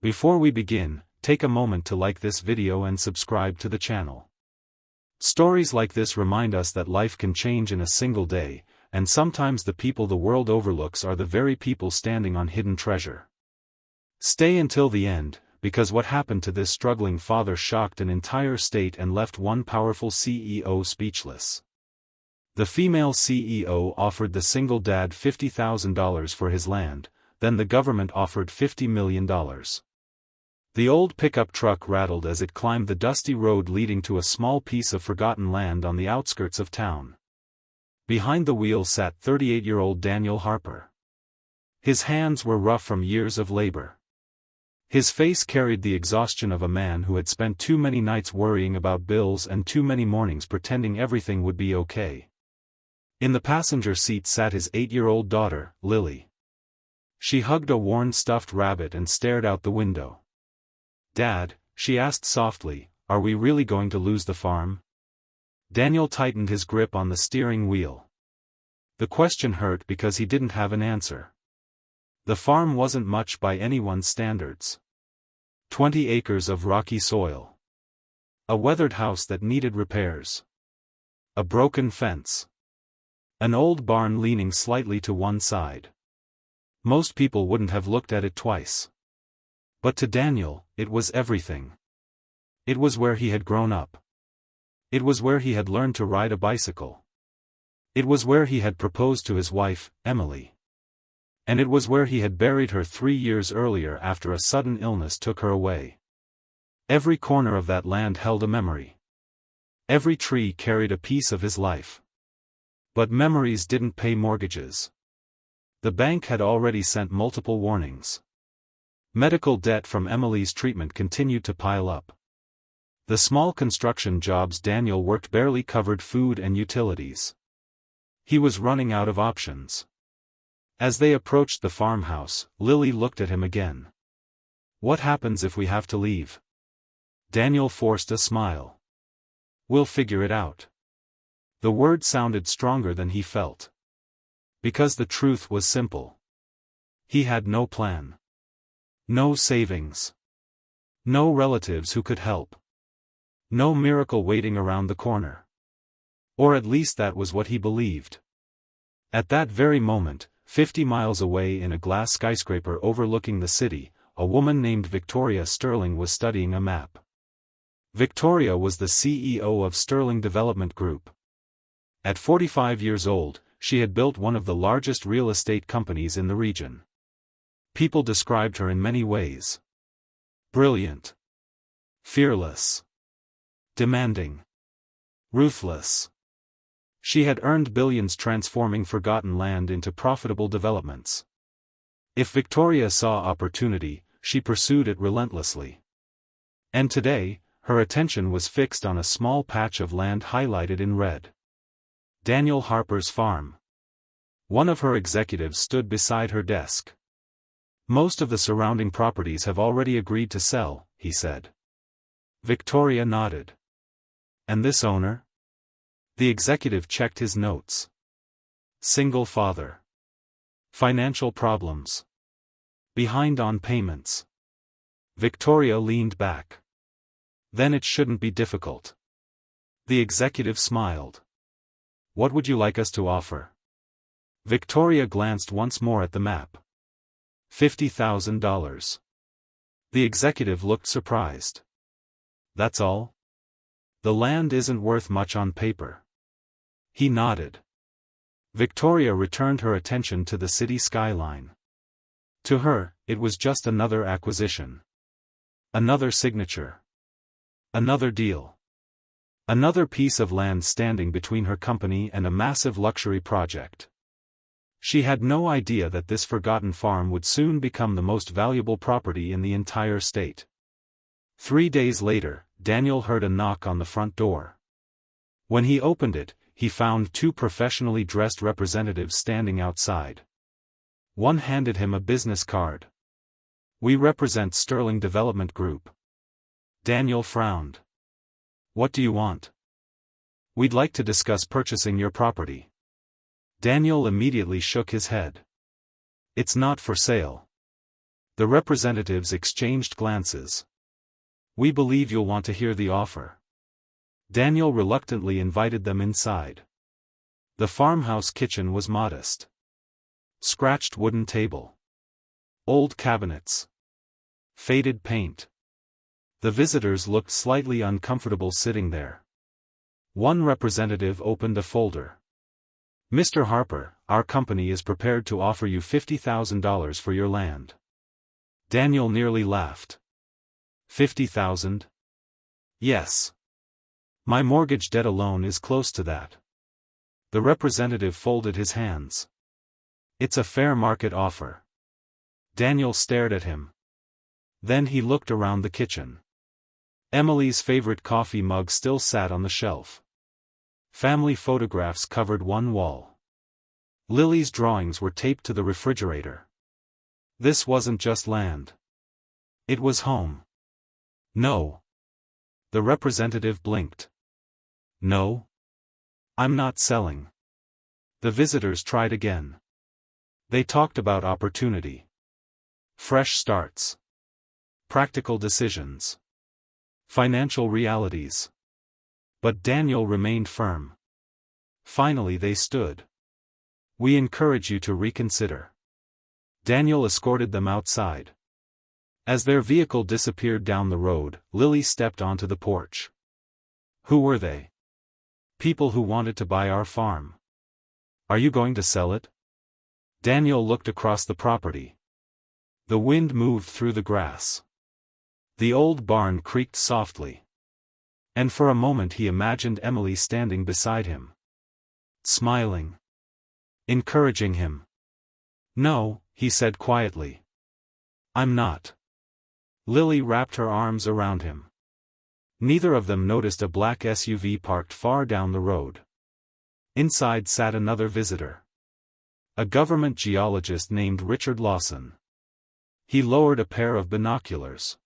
Before we begin, take a moment to like this video and subscribe to the channel. Stories like this remind us that life can change in a single day, and sometimes the people the world overlooks are the very people standing on hidden treasure. Stay until the end, because what happened to this struggling father shocked an entire state and left one powerful CEO speechless. The female CEO offered the single dad $50,000 for his land, then the government offered $50 million. The old pickup truck rattled as it climbed the dusty road leading to a small piece of forgotten land on the outskirts of town. Behind the wheel sat 38-year-old Daniel Harper. His hands were rough from years of labor. His face carried the exhaustion of a man who had spent too many nights worrying about bills and too many mornings pretending everything would be okay. In the passenger seat sat his 8-year-old daughter, Lily. She hugged a worn stuffed rabbit and stared out the window. "Dad," she asked softly, "are we really going to lose the farm?" Daniel tightened his grip on the steering wheel. The question hurt because he didn't have an answer. The farm wasn't much by anyone's standards. 20 acres of rocky soil. A weathered house that needed repairs. A broken fence. An old barn leaning slightly to one side. Most people wouldn't have looked at it twice. But to Daniel, it was everything. It was where he had grown up. It was where he had learned to ride a bicycle. It was where he had proposed to his wife, Emily. And it was where he had buried her 3 years earlier after a sudden illness took her away. Every corner of that land held a memory. Every tree carried a piece of his life. But memories didn't pay mortgages. The bank had already sent multiple warnings. Medical debt from Emily's treatment continued to pile up. The small construction jobs Daniel worked barely covered food and utilities. He was running out of options. As they approached the farmhouse, Lily looked at him again. "What happens if we have to leave?" Daniel forced a smile. "We'll figure it out." The word sounded stronger than he felt. Because the truth was simple. He had no plan. No savings. No relatives who could help. No miracle waiting around the corner. Or at least that was what he believed. At that very moment, 50 miles away in a glass skyscraper overlooking the city, a woman named Victoria Sterling was studying a map. Victoria was the CEO of Sterling Development Group. At 45 years old, she had built one of the largest real estate companies in the region. People described her in many ways. Brilliant. Fearless. Demanding. Ruthless. She had earned billions transforming forgotten land into profitable developments. If Victoria saw opportunity, she pursued it relentlessly. And today, her attention was fixed on a small patch of land highlighted in red. Daniel Harper's farm. One of her executives stood beside her desk. "Most of the surrounding properties have already agreed to sell," he said. Victoria nodded. "And this owner?" The executive checked his notes. "Single father. Financial problems. Behind on payments." Victoria leaned back. "Then it shouldn't be difficult." The executive smiled. "What would you like us to offer?" Victoria glanced once more at the map. $50,000. The executive looked surprised. "That's all? The land isn't worth much on paper." He nodded. Victoria returned her attention to the city skyline. To her, it was just another acquisition. Another signature. Another deal. Another piece of land standing between her company and a massive luxury project. She had no idea that this forgotten farm would soon become the most valuable property in the entire state. 3 days later, Daniel heard a knock on the front door. When he opened it, he found 2 professionally dressed representatives standing outside. One handed him a business card. "We represent Sterling Development Group." Daniel frowned. "What do you want?" "We'd like to discuss purchasing your property." Daniel immediately shook his head. "It's not for sale." The representatives exchanged glances. "We believe you'll want to hear the offer." Daniel reluctantly invited them inside. The farmhouse kitchen was modest. Scratched wooden table. Old cabinets. Faded paint. The visitors looked slightly uncomfortable sitting there. One representative opened a folder. "Mr. Harper, our company is prepared to offer you $50,000 for your land." Daniel nearly laughed. "50,000? Yes. My mortgage debt alone is close to that." The representative folded his hands. "It's a fair market offer." Daniel stared at him. Then he looked around the kitchen. Emily's favorite coffee mug still sat on the shelf. Family photographs covered one wall. Lily's drawings were taped to the refrigerator. This wasn't just land. It was home. "No." The representative blinked. "No? I'm not selling." The visitors tried again. They talked about opportunity. Fresh starts. Practical decisions. Financial realities. But Daniel remained firm. Finally they stood. "We encourage you to reconsider." Daniel escorted them outside. As their vehicle disappeared down the road, Lily stepped onto the porch. "Who were they?" "People who wanted to buy our farm." "Are you going to sell it?" Daniel looked across the property. The wind moved through the grass. The old barn creaked softly. And for a moment he imagined Emily standing beside him. Smiling. Encouraging him. "No," he said quietly. "I'm not." Lily wrapped her arms around him. Neither of them noticed a black SUV parked far down the road. Inside sat another visitor. A government geologist named Richard Lawson. He lowered a pair of binoculars.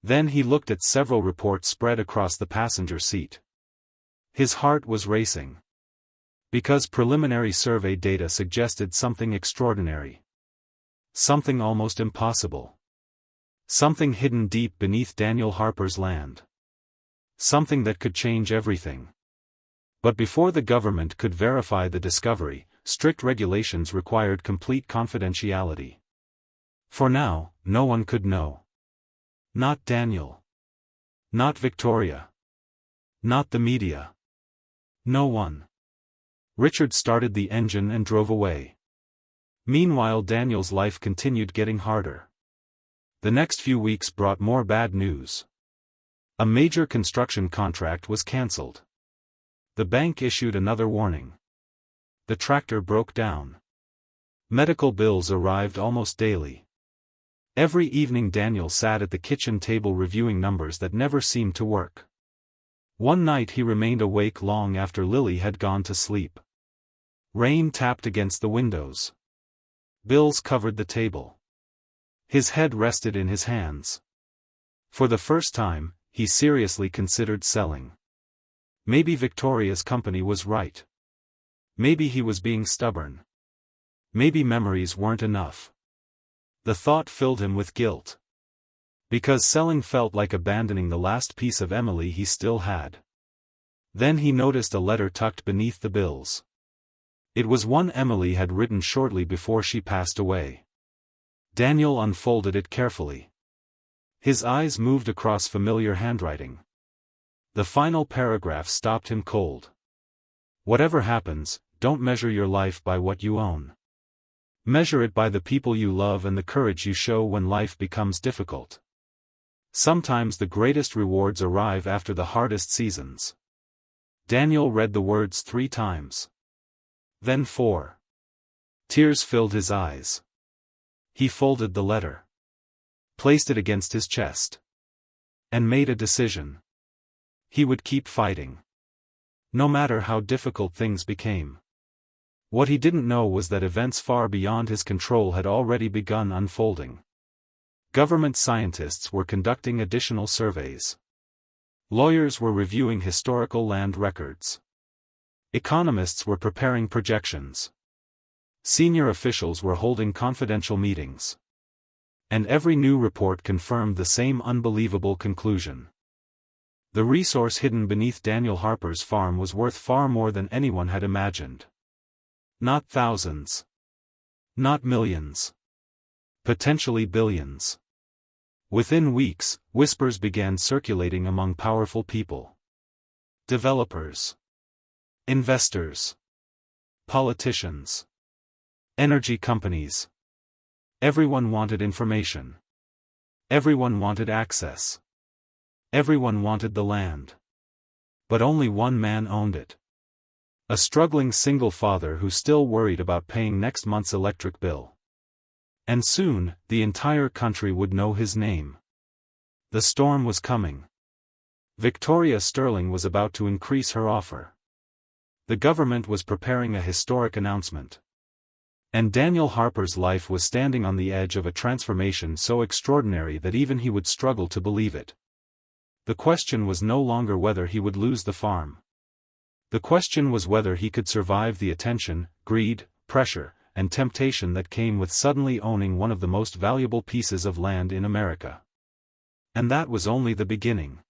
Then he looked at several reports spread across the passenger seat. His heart was racing. Because preliminary survey data suggested something extraordinary. Something almost impossible. Something hidden deep beneath Daniel Harper's land. Something that could change everything. But before the government could verify the discovery, strict regulations required complete confidentiality. For now, no one could know. Not Daniel. Not Victoria. Not the media. No one. Richard started the engine and drove away. Meanwhile, Daniel's life continued getting harder. The next few weeks brought more bad news. A major construction contract was cancelled. The bank issued another warning. The tractor broke down. Medical bills arrived almost daily. Every evening Daniel sat at the kitchen table reviewing numbers that never seemed to work. One night he remained awake long after Lily had gone to sleep. Rain tapped against the windows. Bills covered the table. His head rested in his hands. For the first time, he seriously considered selling. Maybe Victoria's company was right. Maybe he was being stubborn. Maybe memories weren't enough. The thought filled him with guilt. Because selling felt like abandoning the last piece of Emily he still had. Then he noticed a letter tucked beneath the bills. It was one Emily had written shortly before she passed away. Daniel unfolded it carefully. His eyes moved across familiar handwriting. The final paragraph stopped him cold. "Whatever happens, don't measure your life by what you own. Measure it by the people you love and the courage you show when life becomes difficult. Sometimes the greatest rewards arrive after the hardest seasons." Daniel read the words 3 times. Then 4. Tears filled his eyes. He folded the letter. Placed it against his chest. And made a decision. He would keep fighting. No matter how difficult things became. What he didn't know was that events far beyond his control had already begun unfolding. Government scientists were conducting additional surveys. Lawyers were reviewing historical land records. Economists were preparing projections. Senior officials were holding confidential meetings. And every new report confirmed the same unbelievable conclusion. The resource hidden beneath Daniel Harper's farm was worth far more than anyone had imagined. Not thousands. Not millions. Potentially billions. Within weeks, whispers began circulating among powerful people. Developers. Investors. Politicians. Energy companies. Everyone wanted information. Everyone wanted access. Everyone wanted the land. But only one man owned it. A struggling single father who still worried about paying next month's electric bill. And soon, the entire country would know his name. The storm was coming. Victoria Sterling was about to increase her offer. The government was preparing a historic announcement. And Daniel Harper's life was standing on the edge of a transformation so extraordinary that even he would struggle to believe it. The question was no longer whether he would lose the farm. The question was whether he could survive the attention, greed, pressure, and temptation that came with suddenly owning one of the most valuable pieces of land in America. And that was only the beginning.